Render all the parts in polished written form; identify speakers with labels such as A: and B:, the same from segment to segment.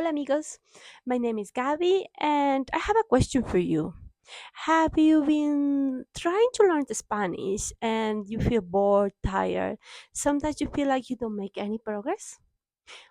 A: Hola amigos, my name is Gabby and I have a question for you. Have you been trying to learn the Spanish and you feel bored, tired? Sometimes you feel like you don't make any progress?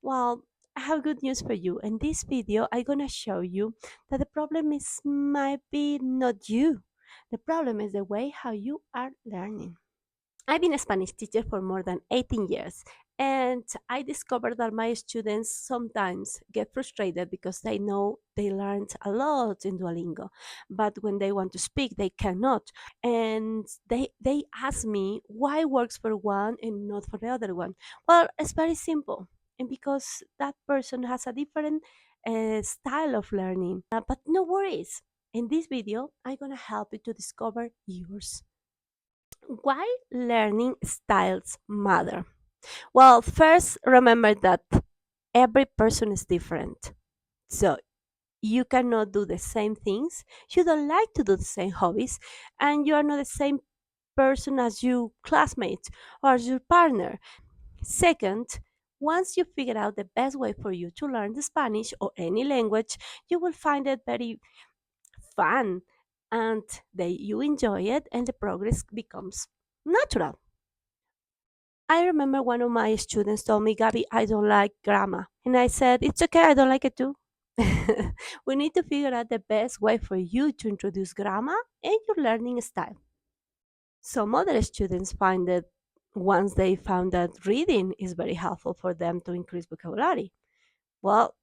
A: Well, I have good news for you. In this video, I'm gonna show you that the problem is might be not you. The problem is the way how you are learning. I've been a Spanish teacher for more than 18 years, and I discovered that my students sometimes get frustrated because they know they learned a lot in Duolingo, but when they want to speak, they cannot. And they ask me why works for one and not for the other one. Well, it's very simple, and because that person has a different style of learning. But no worries. In this video, I'm gonna help you to discover yours. Why learning styles matter? Well, first, remember that every person is different. So you cannot do the same things. You don't like to do the same hobbies, and you are not the same person as your classmate or as your partner. Second, once you figure out the best way for you to learn the Spanish or any language, you will find it very fun and you enjoy it and the progress becomes natural. I remember one of my students told me, Gabby, I don't like grammar. And I said, it's okay, I don't like it too. We need to figure out the best way for you to introduce grammar in your learning style. Some other students find that once they found that reading is very helpful for them to increase vocabulary. Well,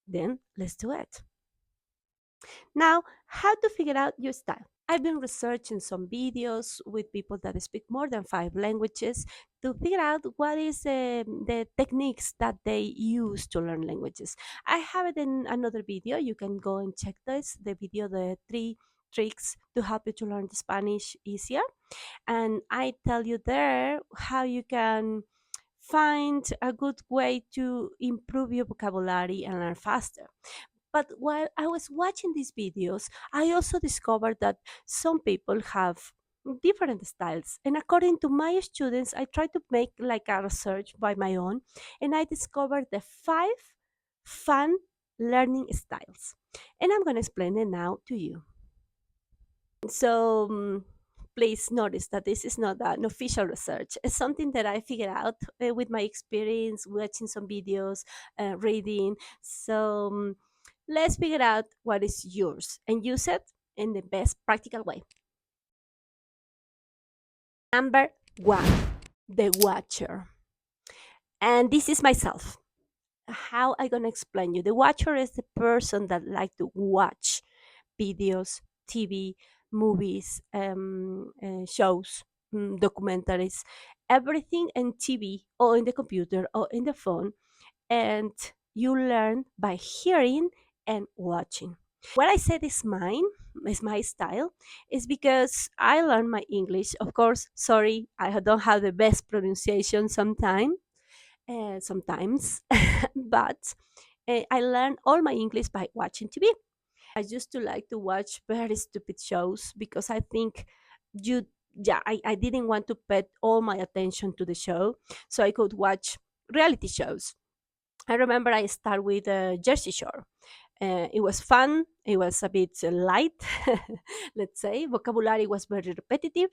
A: then let's do it. Now, how to figure out your style? I've been researching some videos with people that speak more than 5 languages to figure out what is the techniques that they use to learn languages. I have it in another video. You can go and check this, the video, the 3 tricks to help you to learn the Spanish easier. And I tell you there how you can find a good way to improve your vocabulary and learn faster. But while I was watching these videos, I also discovered that some people have different styles. And according to my students, I tried to make like a research by my own, and I discovered the 5 fun learning styles. And I'm going to explain it now to you. So please notice that this is not an official research. It's something that I figured out with my experience, watching some videos, reading. So let's figure out what is yours and use it in the best practical way. Number 1, the watcher. And this is myself. How I gonna explain you? The watcher is the person that like to watch videos, TV, movies, shows, documentaries, everything in TV or in the computer or in the phone, and you learn by hearing and watching. What I said is my style, is because I learned my English. Of course, sorry, I don't have the best pronunciation sometimes, but I learned all my English by watching TV. I used to like to watch very stupid shows because I think you, yeah, I didn't want to put all my attention to the show, so I could watch reality shows. I remember I started with Jersey Shore. It was fun. It was a bit light, let's say. Vocabulary was very repetitive.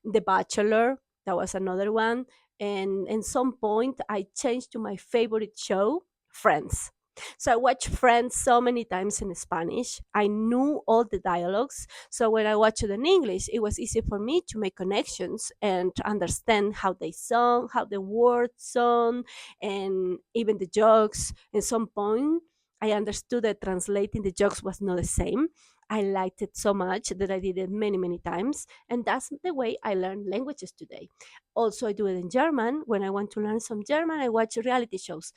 A: The Bachelor, that was another one. And at some point, I changed to my favorite show, Friends. So I watched Friends so many times in Spanish. I knew all the dialogues. So when I watched it in English, it was easy for me to make connections and to understand how they sung, how the words sung, and even the jokes. At some point, I understood that translating the jokes was not the same. I liked it so much that I did it many, many times. And that's the way I learn languages today. Also, I do it in German. When I want to learn some German, I watch reality shows.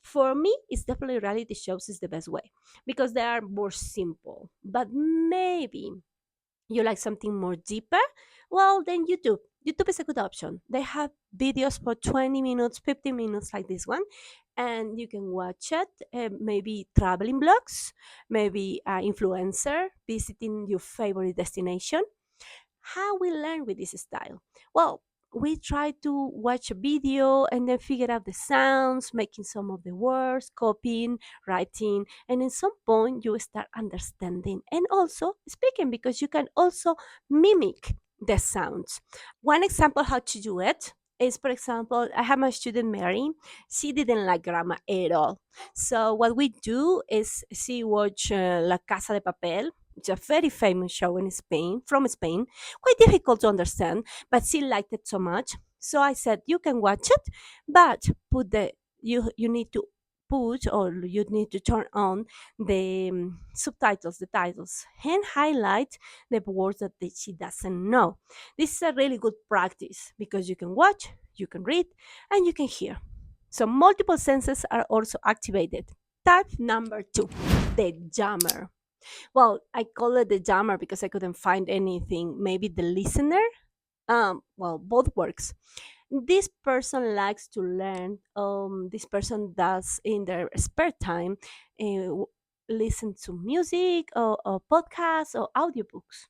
A: For me, it's definitely reality shows is the best way because they are more simple. But maybe you like something more deeper, well, then YouTube. YouTube is a good option. They have videos for 20 minutes, 15 minutes like this one, and you can watch it. Maybe traveling blogs, maybe influencer visiting your favorite destination. How we learn with this style? Well, we try to watch a video and then figure out the sounds, making some of the words, copying, writing, and at some point you start understanding and also speaking because you can also mimic the sounds. One example how to do it is, for example, I have my student Mary. She didn't like grammar at all. So what we do is she watch La Casa de Papel. It's a very famous show in Spain, from Spain. Quite difficult to understand, but she liked it so much. So I said, you can watch it, but put the you need to put or you need to turn on the subtitles, the titles, and highlight the words that she doesn't know. This is a really good practice because you can watch, you can read, and you can hear. So multiple senses are also activated. Type number two, the jammer. Well, I call it the jammer because I couldn't find anything. Maybe the listener. Well, both works. This person likes to learn. This person does in their spare time listen to music or podcasts or audiobooks.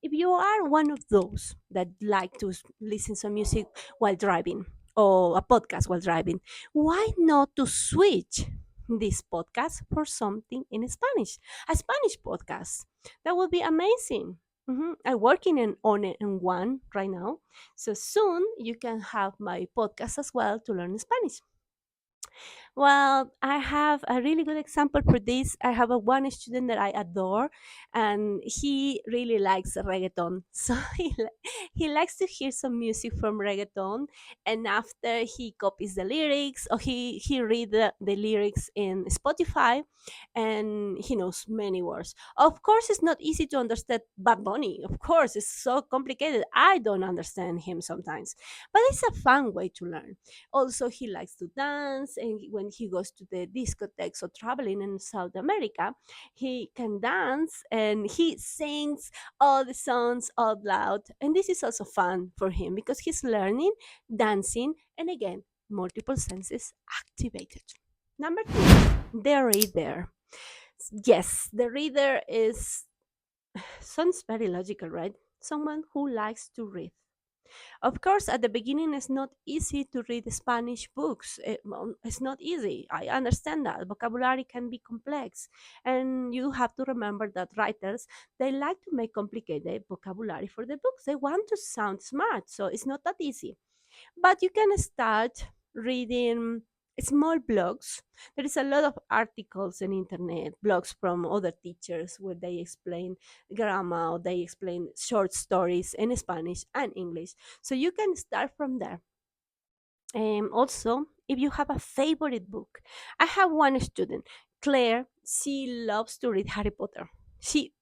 A: If you are one of those that like to listen to music while driving or a podcast while driving, why not to switch this podcast for something in Spanish, a Spanish podcast? That would be amazing. I'm working on it in one right now. So soon you can have my podcast as well to learn Spanish. Well, I have a really good example for this. I have a one student that I adore, and he really likes reggaeton. So he likes to hear some music from reggaeton, and after he copies the lyrics or he read the lyrics in Spotify, and he knows many words. Of course, it's not easy to understand Bad Bunny. Of course, it's so complicated. I don't understand him sometimes, but it's a fun way to learn. Also, he likes to dance, and when he goes to the discotheques or traveling in South America, he can dance and he sings all the songs out loud. And this is also fun for him because he's learning, dancing, and again, multiple senses activated. Number two, the reader. Yes, the reader is sounds very logical, right? Someone who likes to read. Of course, at the beginning, it's not easy to read Spanish books. It's not easy. I understand that. Vocabulary can be complex. And you have to remember that writers, they like to make complicated vocabulary for the books. They want to sound smart. So it's not that easy. But you can start reading small blogs. There is a lot of articles on internet, blogs from other teachers where they explain grammar or they explain short stories in Spanish and English. So you can start from there. Also, if you have a favorite book, I have one student, Claire. She loves to read Harry Potter. She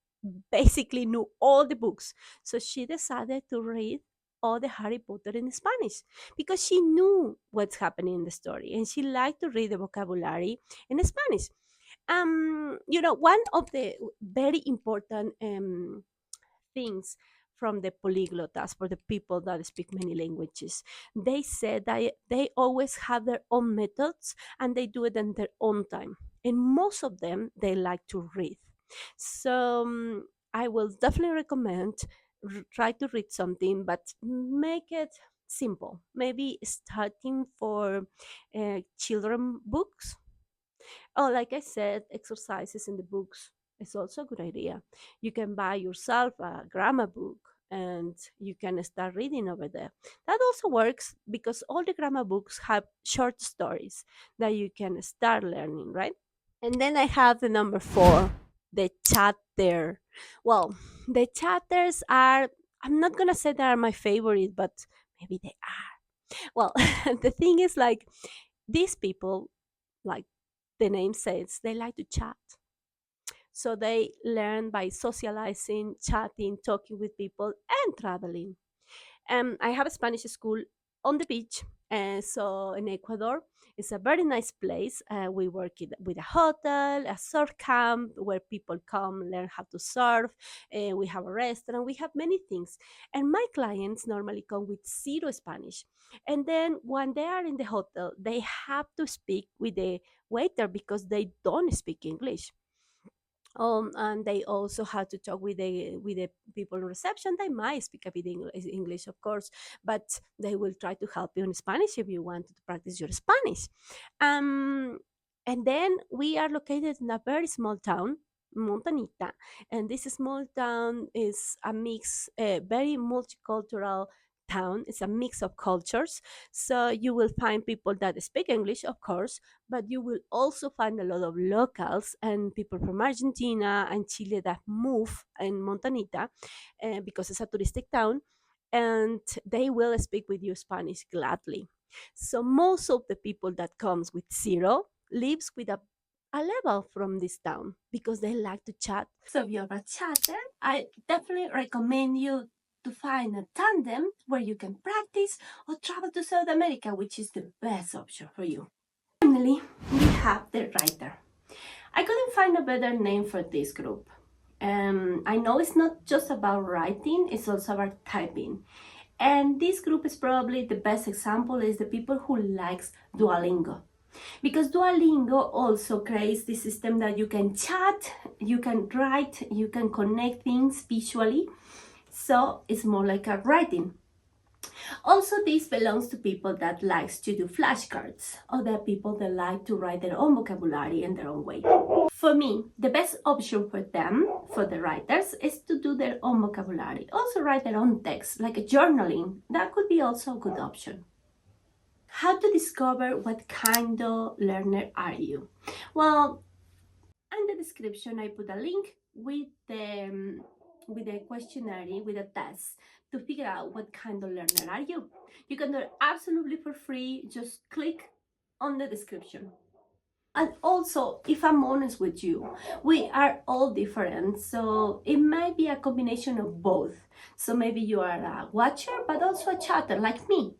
A: basically knew all the books, so she decided to read all the Harry Potter in Spanish because she knew what's happening in the story and she liked to read the vocabulary in Spanish. One of the very important things from the polyglotas, for the people that speak many languages. They said that they always have their own methods and they do it in their own time. And most of them, they like to read. So I will definitely recommend try to read something, but make it simple. Maybe starting for children books. Oh, like I said, exercises in the books is also a good idea. You can buy yourself a grammar book and you can start reading over there. That also works because all the grammar books have short stories that you can start learning, right? And then I have the number four, the chatter. Well, the chatters are, I'm not going to say they are my favorite, but maybe they are. Well, the thing is, like, these people, like the name says, they like to chat. So they learn by socializing, chatting, talking with people, and traveling. I have a Spanish school on the beach. So in Ecuador, it's a very nice place. We work with a hotel, a surf camp where people come learn how to surf. We have a restaurant. We have many things. And my clients normally come with zero Spanish. And then when they are in the hotel, they have to speak with the waiter because they don't speak English. And they also have to talk with the people in reception. They might speak a bit English, of course, but they will try to help you in Spanish if you want to practice your Spanish. Um, and then we are located in a very small town, Montanita, and this small town is a mix, a very multicultural town. It's a mix of cultures, so you will find people that speak English, of course, but you will also find a lot of locals and people from Argentina and Chile that move in Montanita because it's a touristic town, and they will speak with you Spanish gladly. So most of the people that comes with zero lives with a level from this town because they like to chat. So if you're a chatter, I definitely recommend you to find a tandem where you can practice or travel to South America, which is the best option for you. Finally, we have the writer. I couldn't find a better name for this group. I know it's not just about writing, it's also about typing. And this group is probably the best example is the people who likes Duolingo. Because Duolingo also creates this system that you can chat, you can write, you can connect things visually. So it's more like a writing. Also, this belongs to people that likes to do flashcards or the people that like to write their own vocabulary in their own way. For me, the best option for them, for the writers, is to do their own vocabulary. Also write their own text, like a journaling. That could be also a good option. How to discover what kind of learner are you? Well, in the description, I put a link with the questionnaire, with a test to figure out what kind of learner are you. You can do it absolutely for free. Just click on the description. And also, if I'm honest with you, we are all different. So it might be a combination of both. So maybe you are a watcher, but also a chatter like me.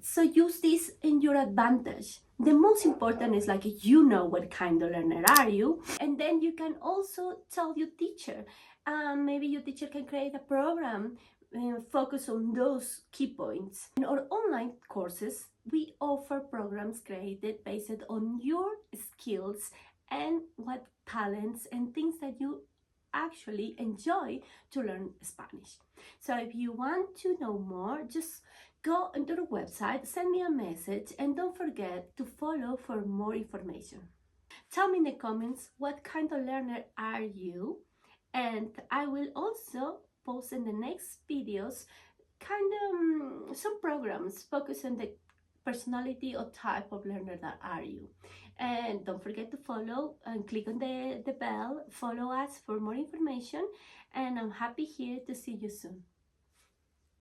A: So use this in your advantage. The most important is like you know what kind of learner are you, and then you can also tell your teacher. Maybe your teacher can create a program focus on those key points. In our online courses, we offer programs created based on your skills and what talents and things that you actually enjoy to learn Spanish. So if you want to know more, just go onto the website, send me a message, and don't forget to follow for more information. Tell me in the comments what kind of learner are you, and I will also post in the next videos kind of some programs focused on the personality or type of learner that are you. And don't forget to follow and click on the bell, follow us for more information, and I'm happy here to see you soon.